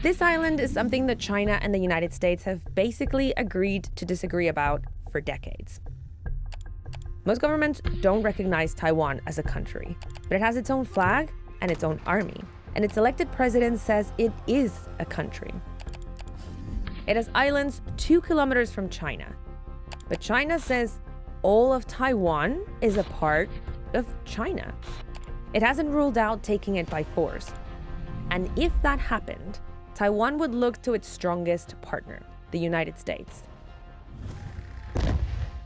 This island is something that China and the United States have basically agreed to disagree about for decades. Most governments don't recognize Taiwan as a country, but it has its own flag and its own army, and its elected president says it is a country. It has islands 2 kilometers from China, but China says all of Taiwan is a part of China. It hasn't ruled out taking it by force. And if that happened, Taiwan would look to its strongest partner, the United States.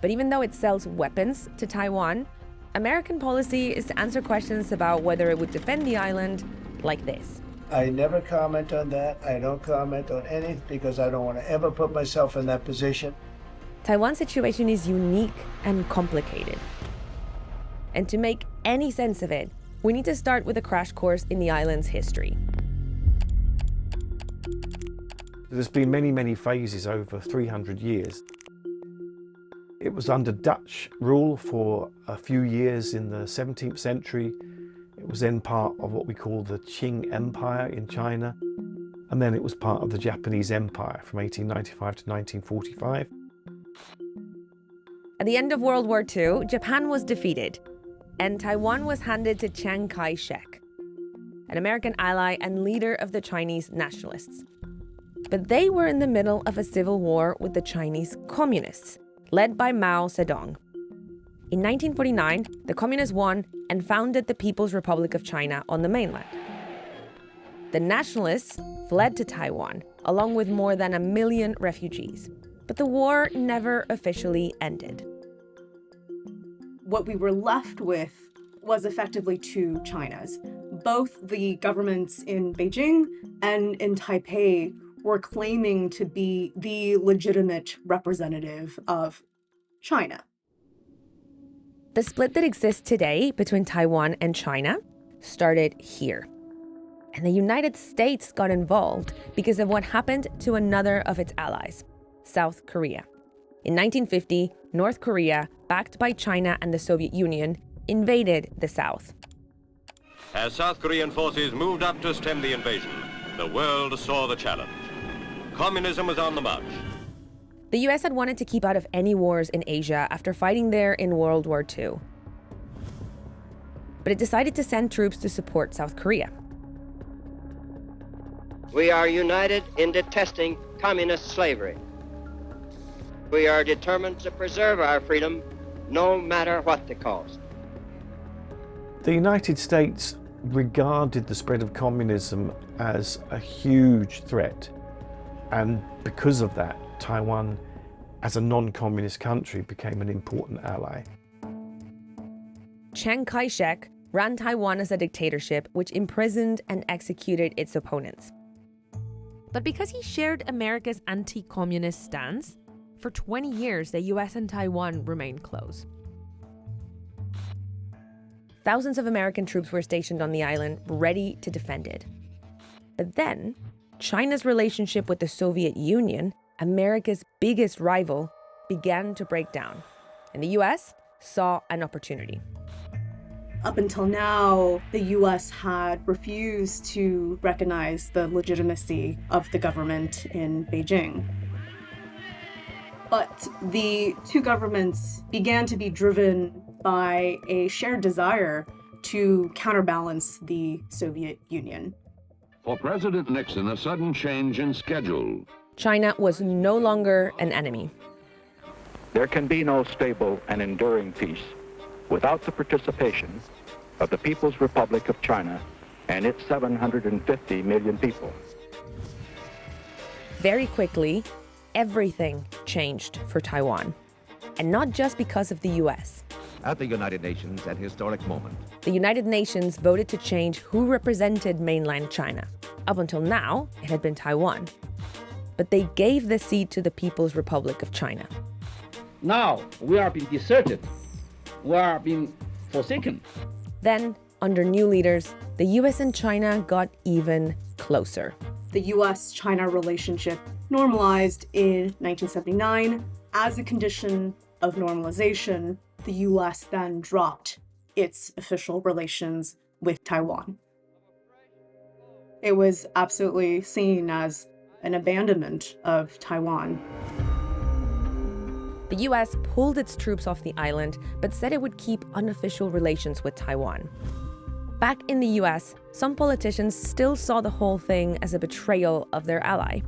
But even though it sells weapons to Taiwan, American policy is to answer questions about whether it would defend the island like this. I never comment on that. I don't comment on anything because I don't want to ever put myself in that position. Taiwan's situation is unique and complicated. And to make any sense of it, we need to start with a crash course in the island's history. There's been many, many phases over 300 years. It was under Dutch rule for a few years in the 17th century. It was then part of what we call the Qing Empire in China. And then it was part of the Japanese Empire from 1895 to 1945. At the end of World War II, Japan was defeated, and Taiwan was handed to Chiang Kai-shek, an American ally and leader of the Chinese nationalists. But they were in the middle of a civil war with the Chinese communists, led by Mao Zedong. In 1949, the communists won and founded the People's Republic of China on the mainland. The nationalists fled to Taiwan, along with more than 1 million refugees. But the war never officially ended. What we were left with was effectively two Chinas. Both the governments in Beijing and in Taipei were claiming to be the legitimate representative of China. The split that exists today between Taiwan and China started here. And the United States got involved because of what happened to another of its allies, South Korea. In 1950, North Korea, backed by China and the Soviet Union, invaded the South. As South Korean forces moved up to stem the invasion, the world saw the challenge. Communism was on the march. The US had wanted to keep out of any wars in Asia after fighting there in World War II. But it decided to send troops to support South Korea. We are united in detesting communist slavery. We are determined to preserve our freedom, no matter what the cost. The United States regarded the spread of communism as a huge threat. And because of that, Taiwan, as a non-communist country, became an important ally. Chiang Kai-shek ran Taiwan as a dictatorship which imprisoned and executed its opponents. But because he shared America's anti-communist stance, for 20 years, the US and Taiwan remained close. Thousands of American troops were stationed on the island, ready to defend it. But then, China's relationship with the Soviet Union, America's biggest rival, began to break down. And the US saw an opportunity. Up until now, the US had refused to recognize the legitimacy of the government in Beijing. But the two governments began to be driven by a shared desire to counterbalance the Soviet Union. For President Nixon, a sudden change in schedule. China was no longer an enemy. There can be no stable and enduring peace without the participation of the People's Republic of China and its 750 million people. Very quickly, everything changed for Taiwan. And not just because of the US. At the United Nations, an historic moment. The United Nations voted to change who represented mainland China. Up until now, it had been Taiwan. But they gave the seat to the People's Republic of China. Now we are being deserted. We are being forsaken. Then, under new leaders, the US and China got even closer. The US-China relationship normalized in 1979. As a condition of normalization, the US then dropped its official relations with Taiwan. It was absolutely seen as an abandonment of Taiwan. The US pulled its troops off the island, but said it would keep unofficial relations with Taiwan. Back in the US, some politicians still saw the whole thing as a betrayal of their ally.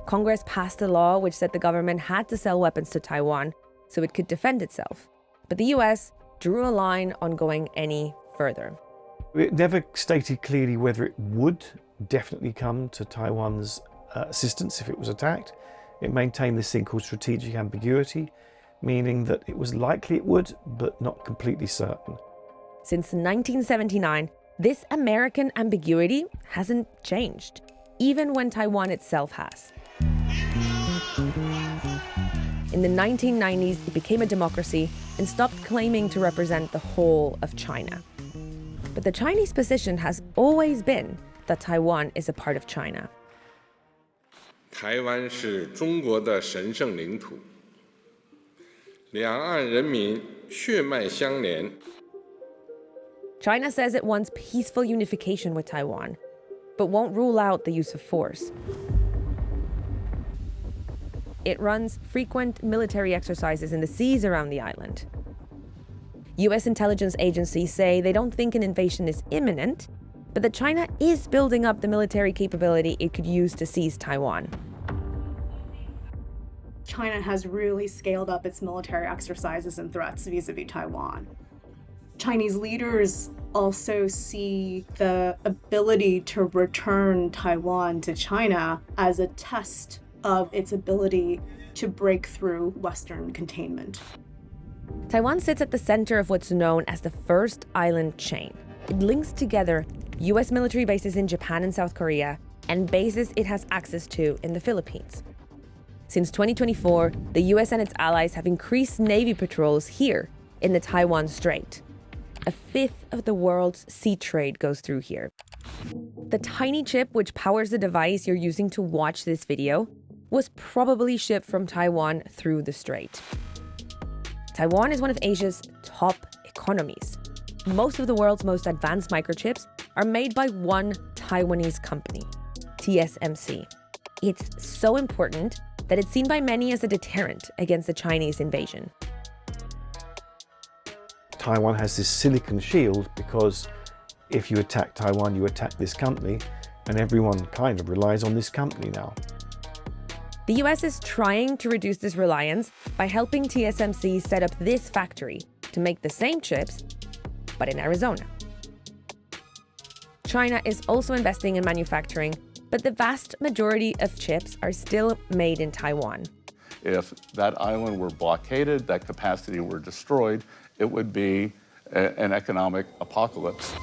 Congress passed a law which said the government had to sell weapons to Taiwan so it could defend itself. But the US drew a line on going any further. It never stated clearly whether it would definitely come to Taiwan's assistance if it was attacked. It maintained this thing called strategic ambiguity, meaning that it was likely it would, but not completely certain. Since 1979, this American ambiguity hasn't changed, even when Taiwan itself has. In the 1990s, it became a democracy and stopped claiming to represent the whole of China. But the Chinese position has always been that Taiwan is a part of China. 台湾是中国的神圣领土，两岸人民血脉相连。 China says it wants peaceful unification with Taiwan, but won't rule out the use of force. It runs frequent military exercises in the seas around the island. US intelligence agencies say they don't think an invasion is imminent, but that China is building up the military capability it could use to seize Taiwan. China has really scaled up its military exercises and threats vis-a-vis Taiwan. Chinese leaders also see the ability to return Taiwan to China as a test of its ability to break through Western containment. Taiwan sits at the center of what's known as the First Island Chain. It links together US military bases in Japan and South Korea and bases it has access to in the Philippines. Since 2024, the US and its allies have increased Navy patrols here in the Taiwan Strait. A fifth of the world's sea trade goes through here. The tiny chip which powers the device you're using to watch this video was probably shipped from Taiwan through the strait. Taiwan is one of Asia's top economies. Most of the world's most advanced microchips are made by one Taiwanese company, TSMC. It's so important that it's seen by many as a deterrent against the Chinese invasion. Taiwan has this silicon shield because if you attack Taiwan, you attack this company, and everyone kind of relies on this company now. The US is trying to reduce this reliance by helping TSMC set up this factory to make the same chips, but in Arizona. China is also investing in manufacturing, but the vast majority of chips are still made in Taiwan. If that island were blockaded, that capacity were destroyed, it would be an economic apocalypse.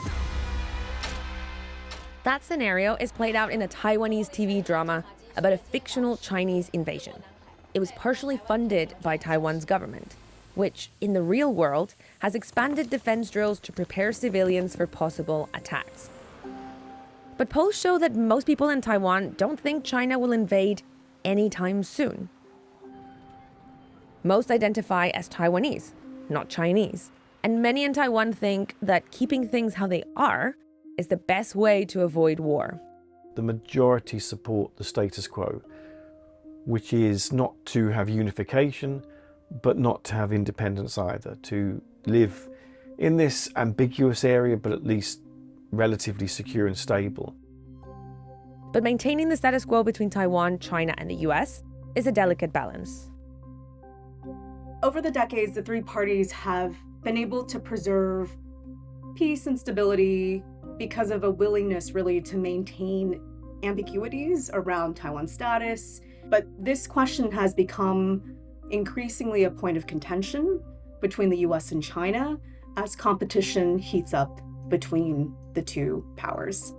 That scenario is played out in a Taiwanese TV drama about a fictional Chinese invasion. It was partially funded by Taiwan's government, which, in the real world, has expanded defense drills to prepare civilians for possible attacks. But polls show that most people in Taiwan don't think China will invade anytime soon. Most identify as Taiwanese, not Chinese. And many in Taiwan think that keeping things how they are is the best way to avoid war. The majority support the status quo, which is not to have unification, but not to have independence either, to live in this ambiguous area, but at least relatively secure and stable. But maintaining the status quo between Taiwan, China, and the US is a delicate balance. Over the decades, the three parties have been able to preserve peace and stability because of a willingness really to maintain ambiguities around Taiwan's status. But this question has become increasingly a point of contention between the US and China as competition heats up between the two powers.